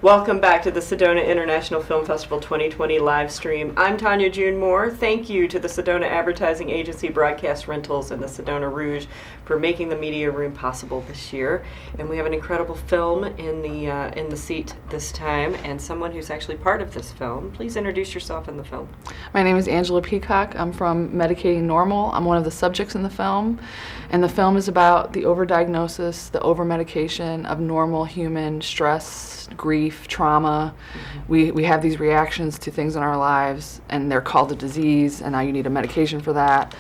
Welcome back to the Sedona International Film Festival 2020 live stream. I'm Tanya June Moore. Thank you to the Sedona Advertising Agency, Broadcast Rentals, and the Sedona Rouge for making the media room possible this year. And we have an incredible film in the seat this time, and someone who's actually part of this film. Please introduce yourself in the film. My name is Peacock. I'm from Medicating Normal. I'm one of the subjects in the film. And the film is about the overdiagnosis, the overmedication of normal human stress, grief, trauma. We have these reactions to things in our lives, and they're called a disease, and now you need a medication for that.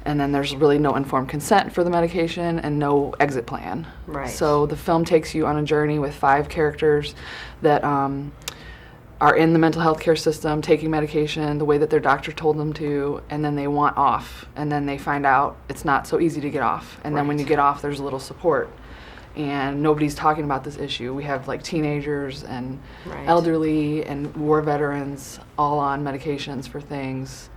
And then there's really no informed consent for the medication and no exit plan. Right. So the film takes you on a journey with 5 characters that are in the mental health care system, taking medication the way that their doctor told them to, and then they want off. And then they find out it's not so easy to get off. And then when you get off, there's a little support. And nobody's talking about this issue. We have like teenagers and elderly and war veterans all on medications for things.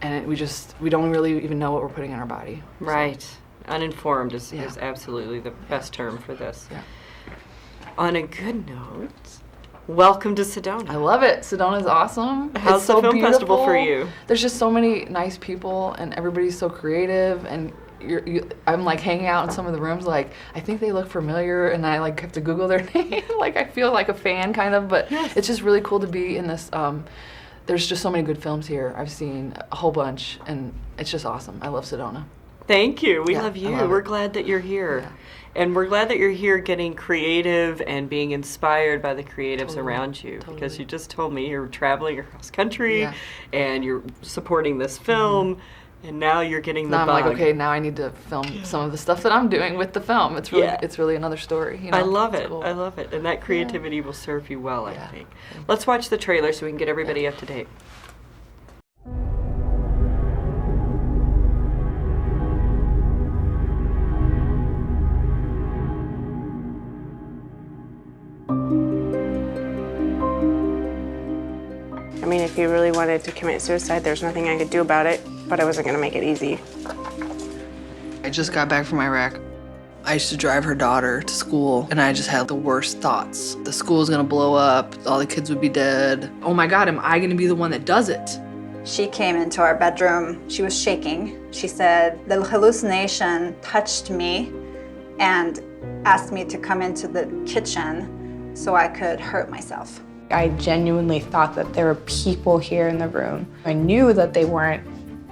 And we don't really even know what we're putting in our body. Right. So. Uninformed is absolutely the best term for this. Yeah. On a good note, welcome to Sedona. I love it. Sedona's awesome. How's it's so the film beautiful. festival for you? There's just so many nice people, and everybody's so creative, and I'm like hanging out in some of the rooms, like I think they look familiar, and I like have to Google their name. Like I feel like a fan kind of, but it's just really cool to be in this. There's just so many good films here. I've seen a whole bunch, and it's just awesome. I love Sedona. Thank you. We love you. We're glad that you're here. Yeah. And we're glad that you're here getting creative and being inspired by the creatives around you. Because you just told me you're traveling across country and you're supporting this film. And now you're getting the bug. I'm like, okay, now I need to film some of the stuff that I'm doing with the film. It's really another story. You know? I love it. Cool. I love it. And that creativity will serve you well, I think. Let's watch the trailer so we can get everybody up to date. I mean, if he really wanted to commit suicide, there's nothing I could do about it, but I wasn't going to make it easy. I just got back from Iraq. I used to drive her daughter to school, and I just had the worst thoughts. The school's gonna blow up, all the kids would be dead. Oh my God, am I gonna be the one that does it? She came into our bedroom. She was shaking. She said the hallucination touched me and asked me to come into the kitchen so I could hurt myself. I genuinely thought that there were people here in the room. I knew that they weren't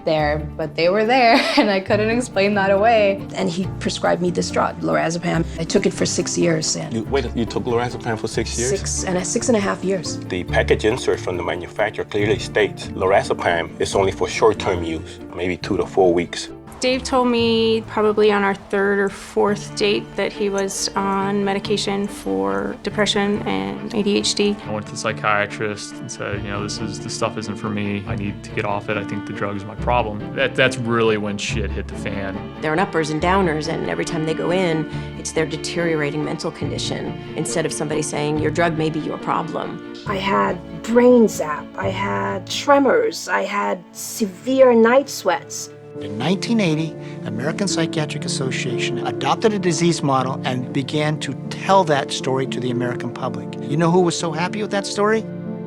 there, but they were there, and I couldn't explain that away. And he prescribed me this drug, lorazepam. I took it for 6 years. And You took lorazepam for 6 years? 6.5 years. The package insert from the manufacturer clearly states lorazepam is only for short-term use, maybe 2 to 4 weeks. Dave told me probably on our 3rd or 4th date that he was on medication for depression and ADHD. I went to the psychiatrist and said, this stuff isn't for me. I need to get off it. I think the drug is my problem. That's really when shit hit the fan. There are uppers and downers, and every time they go in, it's their deteriorating mental condition instead of somebody saying, your drug may be your problem. I had brain zap, I had tremors, I had severe night sweats. In 1980, the American Psychiatric Association adopted a disease model and began to tell that story to the American public. You know who was so happy with that story?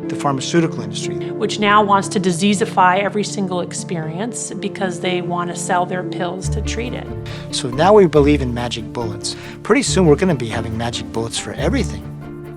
The pharmaceutical industry. Which now wants to diseasify every single experience because they want to sell their pills to treat it. So now we believe in magic bullets. Pretty soon we're going to be having magic bullets for everything.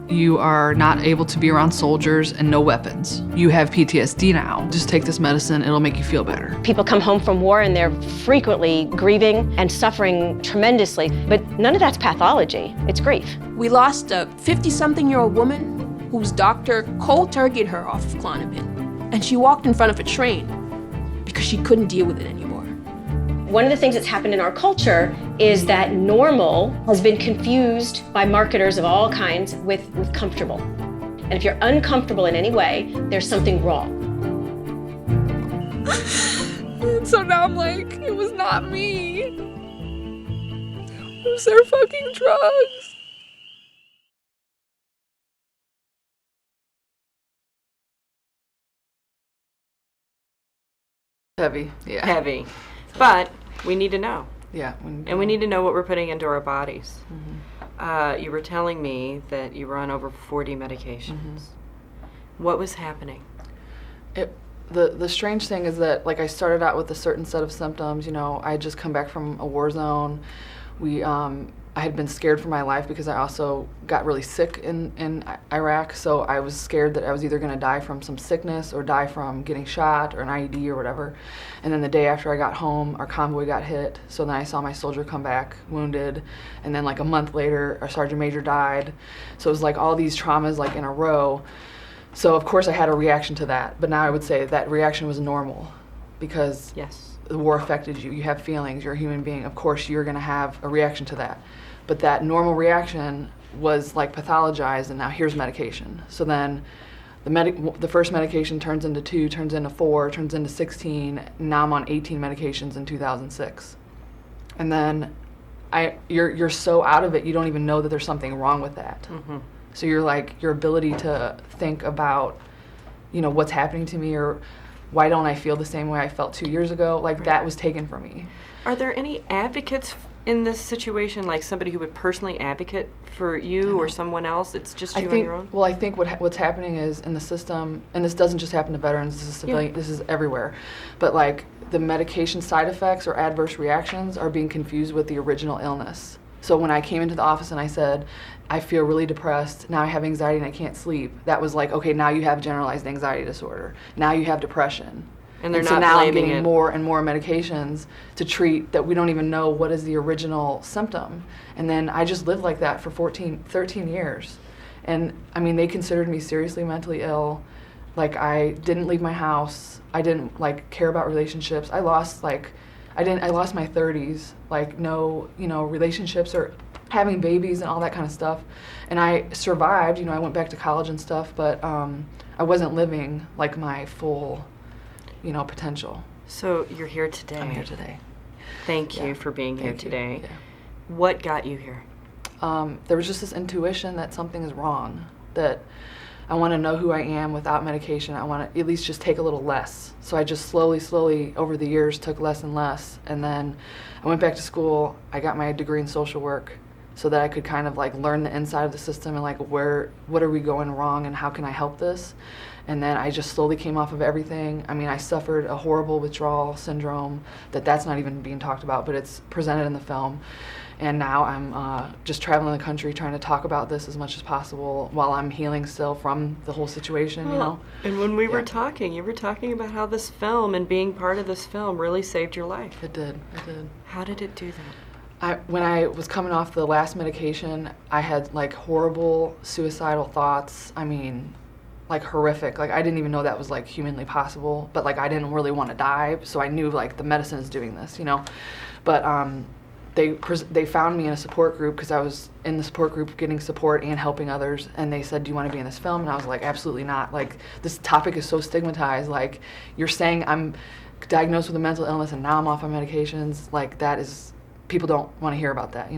You are not able to be around soldiers and no weapons. You have PTSD now. Just take this medicine, it'll make you feel better. People come home from war and they're frequently grieving and suffering tremendously, but none of that's pathology, it's grief. We lost a 50-something-year-old woman whose doctor cold turkeyed her off of Klonopin, and she walked in front of a train because she couldn't deal with it anymore. One of the things that's happened in our culture is that normal has been confused by marketers of all kinds with comfortable. And if you're uncomfortable in any way, there's something wrong. So now I'm like, it was not me. It was their fucking drugs. Heavy, yeah. Heavy. But we need to know. Yeah. And we need to know what we're putting into our bodies. Mm-hmm. You were telling me that you were on over 40 medications. What was happening? The strange thing is that, like, I started out with a certain set of symptoms. I had just come back from a war zone. I had been scared for my life because I also got really sick in Iraq, so I was scared that I was either going to die from some sickness or die from getting shot or an IED or whatever. And then the day after I got home, our convoy got hit, so then I saw my soldier come back wounded, and then like a month later, our sergeant major died. So it was like all these traumas like in a row. So of course I had a reaction to that, but now I would say that reaction was normal because the war affected you. You have feelings, you're a human being. Of course you're going to have a reaction to that. But that normal reaction was like pathologized, and now here's medication. So then the first medication turns into 2, turns into 4, turns into 16. Now I'm on 18 medications in 2006. And then you're so out of it, you don't even know that there's something wrong with that. So you're like, your ability to think about, what's happening to me, or why don't I feel the same way I felt 2 years ago, like that was taken from me. Are there any advocates in this situation, like somebody who would personally advocate for you or someone else? It's just you on your own? Well, I think what's happening is in the system, and this doesn't just happen to veterans, this is civilian, this is everywhere, but like the medication side effects or adverse reactions are being confused with the original illness. So when I came into the office and I said, I feel really depressed, now I have anxiety and I can't sleep, that was like, okay, now you have generalized anxiety disorder, now you have depression. And they're so not now I'm blaming getting it. more and more medications to treat that we don't even know what is the original symptom. And then I just lived like that for 13 years. And I mean, they considered me seriously mentally ill. Like, I didn't leave my house. I didn't like care about relationships. I lost my 30s, like no, relationships or having babies and all that kind of stuff. And I survived, I went back to college and stuff, but I wasn't living like my full potential. So you're here today. I'm here today. Thank you for being here Thank you. today. Yeah. What got you here? There was just this intuition that something is wrong, that I want to know who I am without medication. I want to at least just take a little less. So I just slowly over the years took less and less. And then I went back to school. I got my degree in social work so that I could kind of like learn the inside of the system and like what are we going wrong and how can I help this? And then I just slowly came off of everything. I mean, I suffered a horrible withdrawal syndrome that's not even being talked about, but it's presented in the film. And now I'm just traveling the country trying to talk about this as much as possible while I'm healing still from the whole situation, And when we were talking, you were talking about how this film and being part of this film really saved your life. It did. How did it do that? When I was coming off the last medication, I had like horrible suicidal thoughts. I mean, like horrific. Like I didn't even know that was like humanly possible, but like I didn't really want to die, so I knew like the medicine is doing this, But they found me in a support group because I was in the support group getting support and helping others, and they said, do you want to be in this film? And I was like, absolutely not. Like, this topic is so stigmatized. Like, you're saying I'm diagnosed with a mental illness and now I'm off on medications. Like, that is, people don't want to hear about that,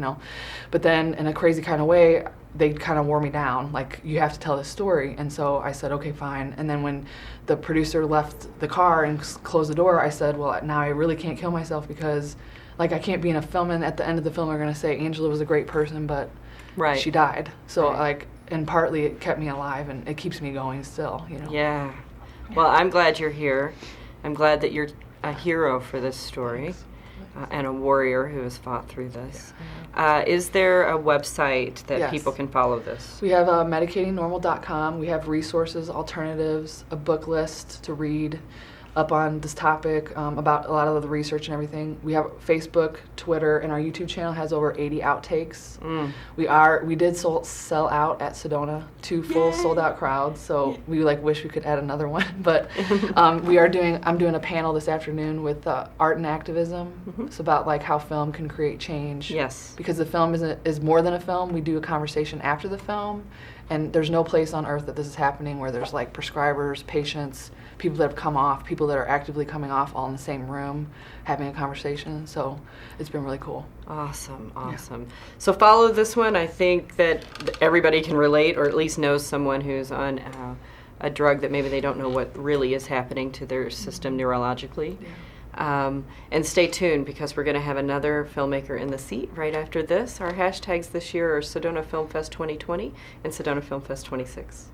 But then in a crazy kind of way, they kind of wore me down, like, you have to tell this story. And so I said, okay, fine. And then when the producer left the car and closed the door, I said, well, now I really can't kill myself because, like, I can't be in a film and at the end of the film they're going to say Angela was a great person, but she died. So, like, and partly it kept me alive and it keeps me going still, Yeah. Well, I'm glad you're here. I'm glad that you're a hero for this story. And a warrior who has fought through this. Is there a website that people can follow this? We have medicatingnormal.com. We have resources, alternatives, a book list to read up on this topic, about a lot of the research and everything. We have Facebook, Twitter, and our YouTube channel has over 80 outtakes. We did sell out at Sedona, 2 full sold out crowds, so we wish we could add another one. But I'm doing a panel this afternoon with art and activism. It's about how film can create change. Yes. Because the film is more than a film. We do a conversation after the film, and there's no place on earth that this is happening where there's prescribers, patients, people that have come off, people that are actively coming off, all in the same room having a conversation. So it's been really cool. Awesome. So follow this one. I think that everybody can relate, or at least knows someone who's on a drug that maybe they don't know what really is happening to their system neurologically. And stay tuned because we're going to have another filmmaker in the seat right after this. Our hashtags this year are Sedona Film Fest 2020 and Sedona Film Fest 26.